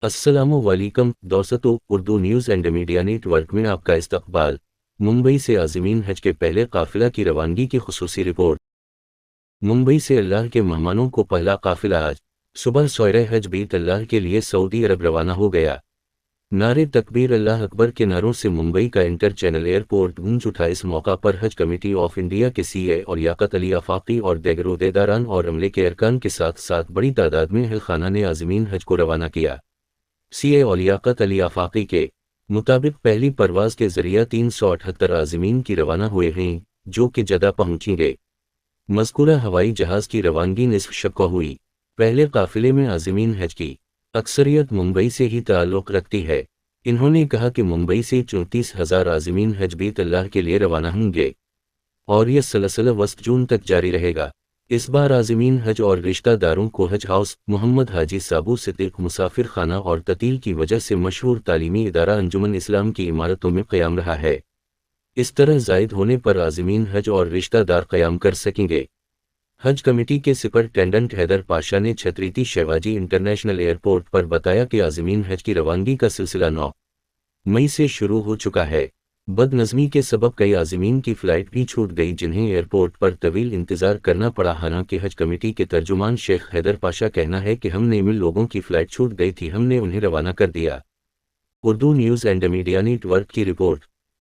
अस्सलामुअलैकुम दोस्तों, Urdu news and media network में आपका इस्तकबाल। मुंबई से आज़मीन हज के पहले काफिला की रवानगी की खुसूसी रिपोर्ट। मुंबई से अल्लाह के मेहमानों को पहला काफिला आज सुबह सौरे हज बीत अल्लाह के लिए सऊदी अरब रवाना हो गया। नारे तकबीर अल्लाह अकबर के नारों से मुंबई का इंटर चैनल एयरपोर्ट गूंज उठा। इस मौका पर हज कमेटी ऑफ इंडिया के सीए और लियाकत अली आफाकी और दीगर उहदेदारान और अमले के अरकान के साथ साथ बड़ी तादाद में अहल खाना ने आज़मीन हज को रवाना किया। सीए और लियाकत अली आफाकी के मुताबिक पहली परवाज़ के जरिए 378 आज़मीन की रवाना हुए हैं, जो कि जद्दा पहुंचेंगे। मज़कूरा हवाई जहाज़ की रवानगी निस्फ शब को हुई। पहले काफिले में आज़मीन हज की अक्सरियत मुंबई से ही ताल्लुक़ रखती है। इन्होंने कहा कि मुंबई से 34,000 आज़मीन हज बीत अल्लाह के लिए रवाना होंगे और यह सिलसिला वस्त जून तक जारी रहेगा। इस बार आज़मीन हज और रिश्तेदारों को हज हाउस मोहम्मद हाजी साबू सिद्दीक मुसाफिर खाना और ततील की वजह से मशहूर तालीमी इदारा अंजुमन इस्लाम की इमारतों में क़याम रहा है। इस तरह ज़ायद होने पर आज़मीन हज और रिश्तेदार क़याम कर सकेंगे। हज कमेटी के सुपरिटेंडेंट हैदर पाशा ने छत्रपति शिवाजी इंटरनेशनल एयरपोर्ट पर बताया कि आज़मीन हज की रवानगी का सिलसिला 9 मई से शुरू हो चुका है। बदनज़मी के सबब कई आज़मीन की फ़्लाइट भी छूट गई, जिन्हें एयरपोर्ट पर तवील इंतज़ार करना पड़ा। हालांकि हज कमेटी के तर्जुमान शेख हैदर पाशा कहना है कि हमने मिल लोगों की फ़्लाइट छूट गई थी, हमने उन्हें रवाना कर दिया। Urdu news and media network की रिपोर्ट।